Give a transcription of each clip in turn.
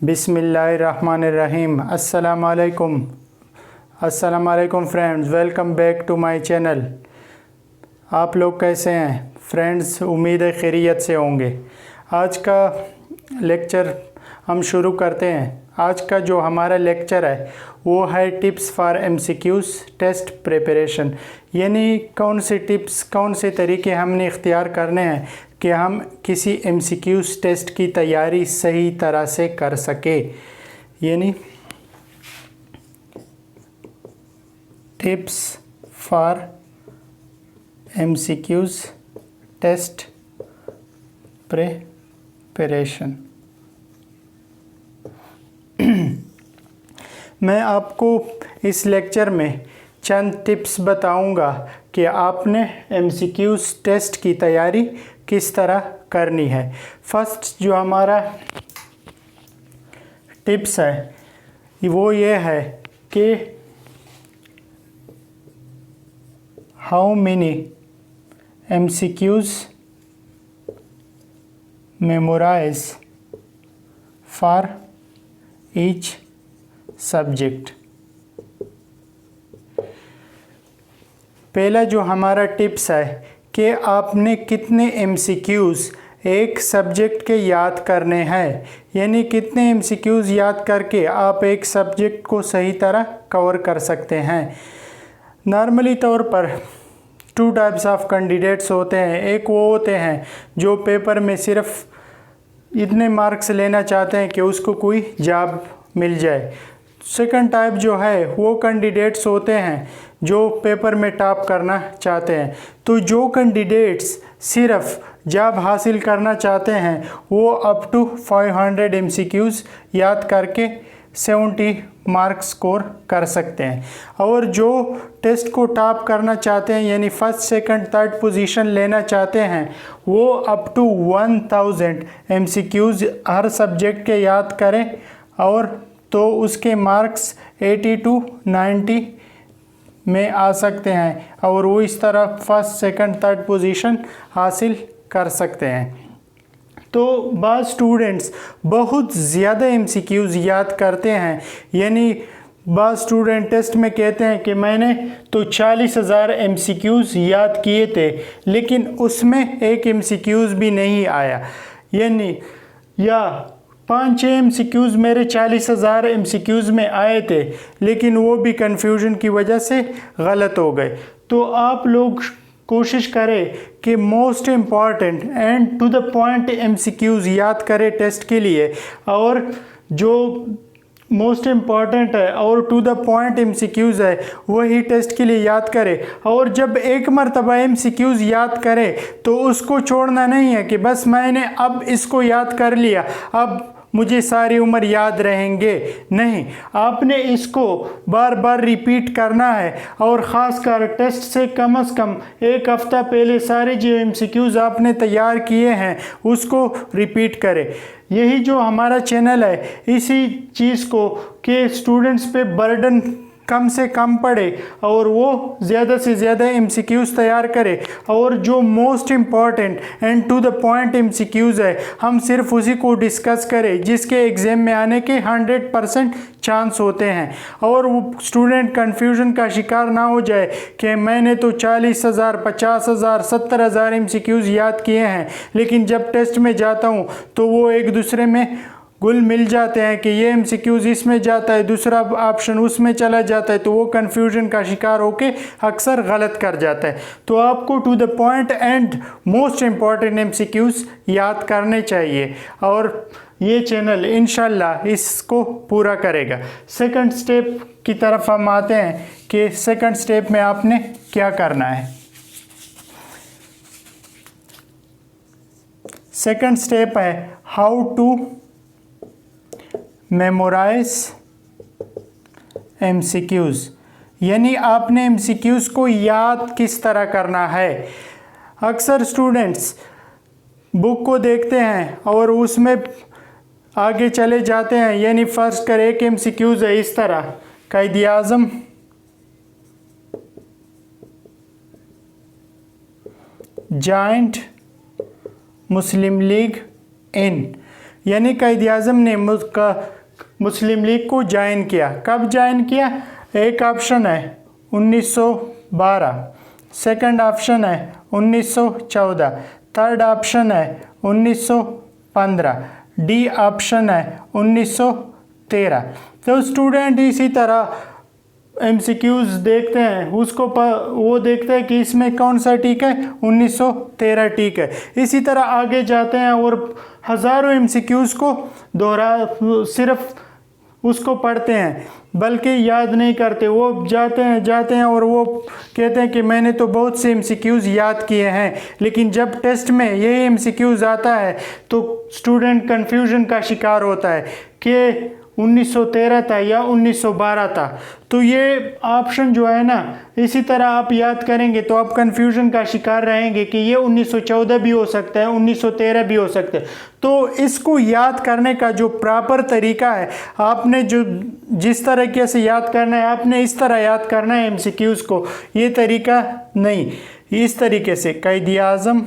बिस्मिल्लाहिर्रहमानिर्रहीम। अस्सलामुअलैकुम friends, welcome back to my channel. आप लोग कैसे हैं फ्रेंड्स? उम्मीद है खैरियत से होंगे। आज का लेक्चर हम शुरू करते हैं। आज का जो हमारा लेक्चर है वो है tips for MCQs test preparation, यानी कौन से टिप्स, कौन से तरीके हमने इख्तियार करने हैं कि हम किसी एमसीक्यूज़ टेस्ट की तैयारी सही तरह से कर सके। यानी tips for MCQs test preparation. मैं आपको इस लेक्चर में चंद टिप्स बताऊंगा कि आपने एमसीक्यूज़ टेस्ट की तैयारी किस तरह करनी है। फर्स्ट जो हमारा टिप्स है वो ये है कि how many MCQs memorize for each subject. पहला जो हमारा टिप्स है कि आपने कितने एमसीक्यूज़ एक सब्जेक्ट के याद करने हैं, यानी कितने एमसीक्यूज़ याद करके आप एक सब्जेक्ट को सही तरह कवर कर सकते हैं। नॉर्मली तौर पर टू टाइप्स ऑफ कैंडिडेट्स होते हैं। एक वो होते हैं जो पेपर में सिर्फ इतने मार्क्स लेना चाहते हैं कि उसको कोई जॉब मिल जाए। सेकंड टाइप जो है वो कैंडिडेट्स होते हैं जो पेपर में टॉप करना चाहते हैं। तो जो कैंडिडेट्स सिर्फ जॉब हासिल करना चाहते हैं वो अप टू 500 एमसीक्यूज़ याद करके 70 मार्क्स स्कोर कर सकते हैं। और जो टेस्ट को टॉप करना चाहते हैं, यानी फर्स्ट सेकंड थर्ड पोजीशन लेना चाहते हैं, वो अप टू 1000 एमसीक्यूज़ हर सब्जेक्ट के याद करें और तो उसके मार्क्स 80 to 90 में आ सकते हैं और वो इस तरह फर्स्ट सेकंड थर्ड पोजीशन हासिल कर सकते हैं। तो बाज़ स्टूडेंट्स बहुत ज़्यादा एमसीक्यूज़ याद करते हैं, यानी बाज़ स्टूडेंट टेस्ट में कहते हैं कि मैंने तो 40,000 एमसीक्यूज़ याद किए थे लेकिन उसमें एक एमसीक्यूज़ भी नहीं आया, यानी या 5-6 एमसीक्यूज़ मेरे 40,000 एमसीक्यूज़ में आए थे लेकिन वो भी कन्फ्यूजन की वजह से गलत हो गए। तो आप लोग कोशिश करें कि most important and to the point MCQs याद करें टेस्ट के लिए, और जो मोस्ट इम्पॉर्टेंट है और टू द पॉइंट एमसीक्यूज़ है वही टेस्ट के लिए याद करें। और जब एक मरतबा एमसीक्यूज़ याद करें तो उसको छोड़ना नहीं है कि बस मैंने अब इसको याद कर लिया, अब मुझे सारी उम्र याद रहेंगे। नहीं, आपने इसको बार बार रिपीट करना है और ख़ासकर टेस्ट से कम एक हफ़्ता पहले सारे जो एमसीक्यूज़ आपने तैयार किए हैं उसको रिपीट करें। यही जो हमारा चैनल है इसी चीज़ को कि स्टूडेंट्स पे बर्डन कम से कम पड़े और वो ज़्यादा से ज़्यादा एमसीक्यूज़ तैयार करे, और जो most important and to the point MCQs है हम सिर्फ उसी को डिस्कस करें जिसके एग्ज़ाम में आने के 100% चांस होते हैं। और वो स्टूडेंट कन्फ्यूजन का शिकार ना हो जाए कि मैंने तो 40,000 50,000 70,000 एमसीक्यूज़ याद किए हैं लेकिन जब टेस्ट में जाता हूँ तो वो एक दूसरे में गुल मिल जाते हैं कि ये एमसीक्यूज़ इसमें जाता है, दूसरा ऑप्शन उसमें चला जाता है, तो वो कन्फ्यूजन का शिकार होके अक्सर गलत कर जाता है। तो आपको to the point and most important MCQs याद करने चाहिए और ये चैनल इंशाल्लाह इसको पूरा करेगा। सेकंड स्टेप की तरफ हम आते हैं कि सेकंड स्टेप में आपने क्या करना है। सेकंड स्टेप है हाउ टू मेमोराइज एमसीक्यूज़, यानी आपने एमसीक्यूज़ को याद किस तरह करना है। अक्सर स्टूडेंट्स बुक को देखते हैं और उसमें आगे चले जाते हैं, यानी फर्स्ट कर एक एमसीक्यूज़ है इस तरह, कायदे आज़म जॉइंट मुस्लिम लीग इन, यानी कायद आज़म ने मुस्लिम लीग को ज्वाइन किया। कब ज्वाइन किया? एक ऑप्शन है 1912, सेकंड ऑप्शन है 1914, थर्ड ऑप्शन है 1915, डी ऑप्शन है 1913। तो स्टूडेंट इसी तरह MCQs देखते हैं, वो देखते हैं कि इसमें कौन सा ठीक है, 1913 ठीक है। इसी तरह आगे जाते हैं और हज़ारों MCQs को सिर्फ उसको पढ़ते हैं, बल्कि याद नहीं करते। वो जाते हैं और वो कहते हैं कि मैंने तो बहुत से MCQs याद किए हैं, लेकिन जब टेस्ट में यही MCQs आता है तो स्टूडेंट कन्फ्यूजन का शिकार होता है कि 1913 था या 1912 था। तो ये ऑप्शन जो है ना, इसी तरह आप याद करेंगे तो आप कन्फ्यूजन का शिकार रहेंगे कि ये 1914 भी हो सकता है, 1913 भी हो सकता है। तो इसको याद करने का जो प्रॉपर तरीका है, आपने जिस तरीके से याद करना है, आपने इस तरह याद करना है MCQs को, ये तरीका नहीं। इस तरीके से कायद आज़म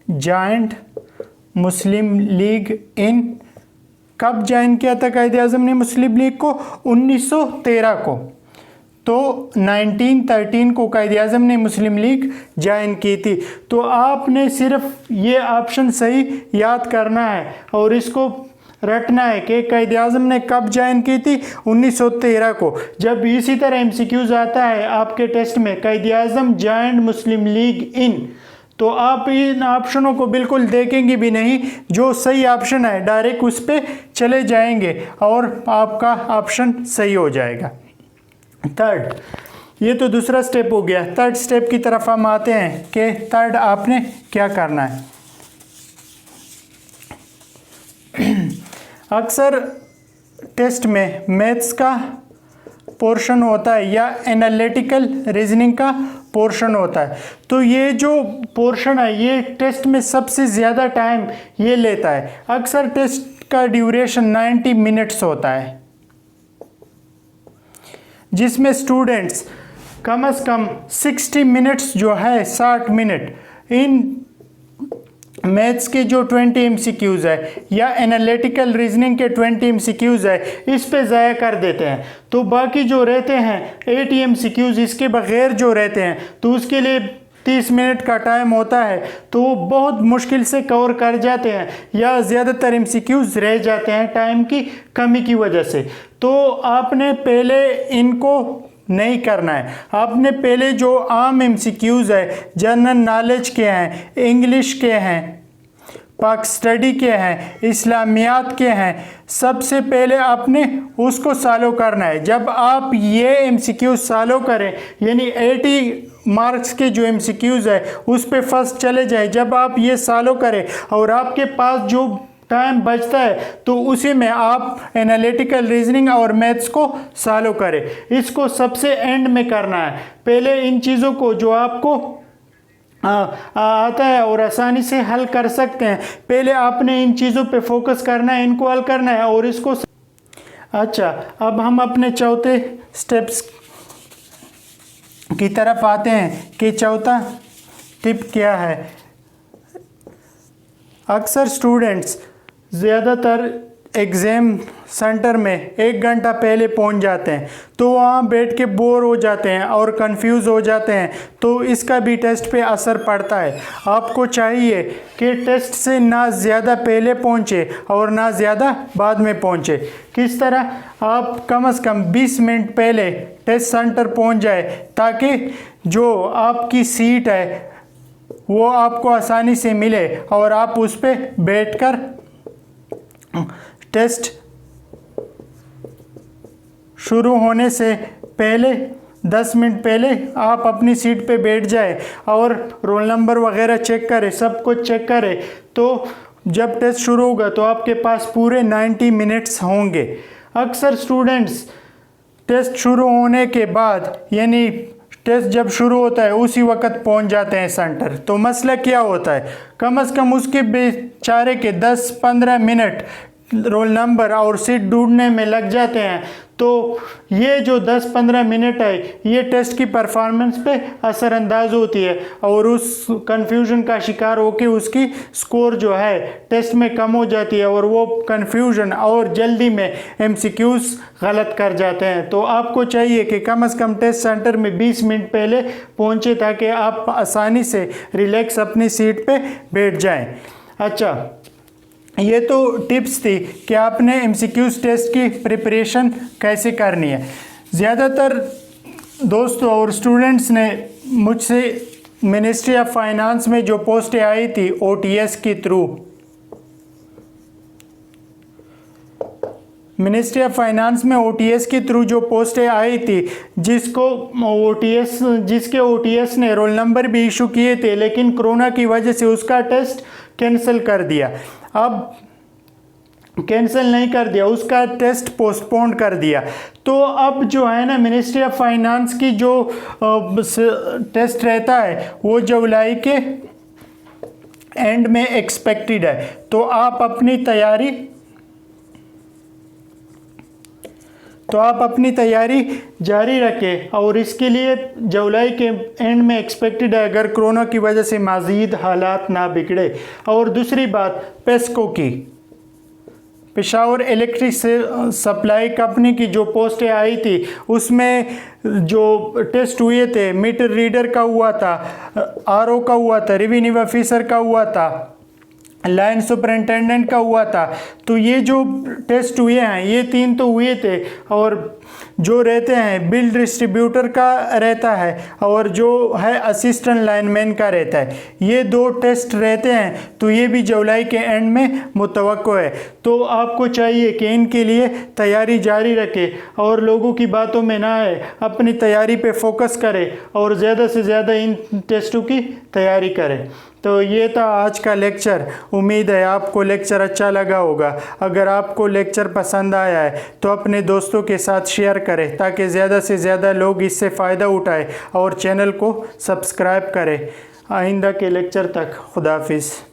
जॉइंट मुस्लिम लीग इन, कब ज्वाइन किया था कायद आज़म ने मुस्लिम लीग को? 1913 को। तो 1913 को कायद आज़म ने मुस्लिम लीग ज्वाइन की थी। तो आपने सिर्फ ये ऑप्शन सही याद करना है और इसको रटना है कि कायद आज़म ने कब ज्वाइन की थी, 1913 को। जब इसी तरह MCQs आता है आपके टेस्ट में, कायद आज़म जॉइंट मुस्लिम लीग इन, तो आप इन ऑप्शनों को बिल्कुल देखेंगे भी नहीं, जो सही ऑप्शन है डायरेक्ट उस पर चले जाएंगे और आपका ऑप्शन सही हो जाएगा। थर्ड, ये तो दूसरा स्टेप हो गया। थर्ड स्टेप की तरफ हम आते हैं कि थर्ड आपने क्या करना है। अक्सर टेस्ट में मैथ्स का पोर्शन होता है या एनालिटिकल रीजनिंग का पोर्शन होता है। तो ये जो पोर्शन है ये टेस्ट में सबसे ज़्यादा टाइम ये लेता है। अक्सर टेस्ट का ड्यूरेशन 90 मिनट्स होता है, जिसमें स्टूडेंट्स कम से कम 60 मिनट्स जो है 60 मिनट इन मैथ्स के जो 20 MCQs है या एनालिटिकल रीजनिंग के 20 MCQs है, इस पे ज़ाया कर देते हैं। तो बाकी जो रहते हैं 80 MCQs इसके बगैर जो रहते हैं, तो उसके लिए 30 मिनट का टाइम होता है, तो वो बहुत मुश्किल से कवर कर जाते हैं या ज़्यादातर MCQs रह जाते हैं टाइम की कमी की वजह से। तो आपने पहले इनको नहीं करना है। आपने पहले जो आम MCQs है, जनरल नॉलेज के हैं, इंग्लिश के हैं, पाक स्टडी के हैं, इस्लामियात के हैं, सबसे पहले आपने उसको सॉल्व करना है। जब आप ये MCQs सॉल्व करें, यानी 80 मार्क्स के जो MCQs है उस पे फर्स्ट चले जाए, जब आप ये सॉल्व करें और आपके पास जो टाइम बचता है तो उसी में आप एनालिटिकल रीजनिंग और मैथ्स को सॉल्व करें। इसको सबसे एंड में करना है। पहले इन चीज़ों को जो आपको आता है और आसानी से हल कर सकते हैं, पहले आपने इन चीज़ों पे फोकस करना है, इनको हल करना है और इसको। अच्छा, अब हम अपने चौथे स्टेप्स की तरफ आते हैं कि चौथा टिप क्या है। अक्सर स्टूडेंट्स ज़्यादातर एग्ज़ाम सेंटर में 1 घंटा पहले पहुंच जाते हैं, तो वहाँ बैठ के बोर हो जाते हैं और कंफ्यूज हो जाते हैं, तो इसका भी टेस्ट पे असर पड़ता है। आपको चाहिए कि टेस्ट से ना ज़्यादा पहले पहुँचे और ना ज़्यादा बाद में पहुँचे। किस तरह? आप कम से कम 20 मिनट पहले टेस्ट सेंटर पहुँच जाए, ताकि जो आपकी सीट है वो आपको आसानी से मिले और आप उस पर बैठकर टेस्ट शुरू होने से पहले 10 मिनट पहले आप अपनी सीट पे बैठ जाए और रोल नंबर वगैरह चेक करें, सब कुछ चेक करें। तो जब टेस्ट शुरू होगा तो आपके पास पूरे 90 मिनट्स होंगे। अक्सर स्टूडेंट्स टेस्ट शुरू होने के बाद, यानी टेस्ट जब शुरू होता है उसी वक्त पहुंच जाते हैं सेंटर। तो मसला क्या होता है? कम से कम उसके बेचारे के 10-15 मिनट रोल नंबर और सीट ढूंढने में लग जाते हैं, तो ये जो 10-15 मिनट है ये टेस्ट की परफॉर्मेंस पे असरअंदाज होती है और उस कन्फ्यूजन का शिकार होकर उसकी स्कोर जो है टेस्ट में कम हो जाती है और वो कन्फ्यूजन और जल्दी में एमसीक्यूज गलत कर जाते हैं। तो आपको चाहिए कि कम से कम टेस्ट सेंटर में 20 मिनट पहले पहुंचे ताकि आप आसानी से रिलैक्स अपनी सीट पे बैठ जाएं। अच्छा, ये तो टिप्स थी कि आपने एमसीक्यूज टेस्ट की प्रिपरेशन कैसे करनी है। ज़्यादातर दोस्तों और स्टूडेंट्स ने मुझसे मिनिस्ट्री ऑफ फाइनेंस में जो पोस्टें आई थी ओटीएस के थ्रू, मिनिस्ट्री ऑफ फाइनेंस में ओटीएस के थ्रू जो पोस्टें आई थी जिसके ओटीएस ने रोल नंबर भी इशू किए थे, लेकिन कोरोना की वजह से उसका टेस्ट कैंसिल कर दिया। अब कैंसिल नहीं कर दिया, उसका टेस्ट पोस्टपोन कर दिया। तो अब जो है ना मिनिस्ट्री ऑफ फाइनेंस की जो टेस्ट रहता है वो जुलाई के एंड में एक्सपेक्टेड है। तो आप अपनी तैयारी जारी रखें और इसके लिए जुलाई के एंड में एक्सपेक्टेड है अगर कोरोना की वजह से मज़ीद हालात ना बिगड़े। और दूसरी बात पेस्को की, पेशावर इलेक्ट्रिक सप्लाई कंपनी की जो पोस्टें आई थी उसमें जो टेस्ट हुए थे मीटर रीडर का हुआ था, आरओ का हुआ था, रेवेन्यू ऑफिसर का हुआ था, लाइन सुपरिटेंडेंट का हुआ था। तो ये जो टेस्ट हुए हैं ये 3 तो हुए थे और जो रहते हैं बिल डिस्ट्रीब्यूटर का रहता है और जो है असिस्टेंट लाइनमैन का रहता है, ये 2 टेस्ट रहते हैं। तो ये भी जुलाई के एंड में मुतवक्को है। तो आपको चाहिए कि इनके लिए तैयारी जारी रखें और लोगों की बातों में ना आए, अपनी तैयारी पे फोकस करें और ज़्यादा से ज़्यादा इन टेस्टों की तैयारी करें। तो ये था आज का लेक्चर। उम्मीद है आपको लेक्चर अच्छा लगा होगा। अगर आपको लेक्चर पसंद आया है तो अपने दोस्तों के साथ शेयर करें ताकि ज़्यादा से ज़्यादा लोग इससे फ़ायदा उठाएं और चैनल को सब्सक्राइब करें। आइंदा के लेक्चर तक खुदा हाफिज़।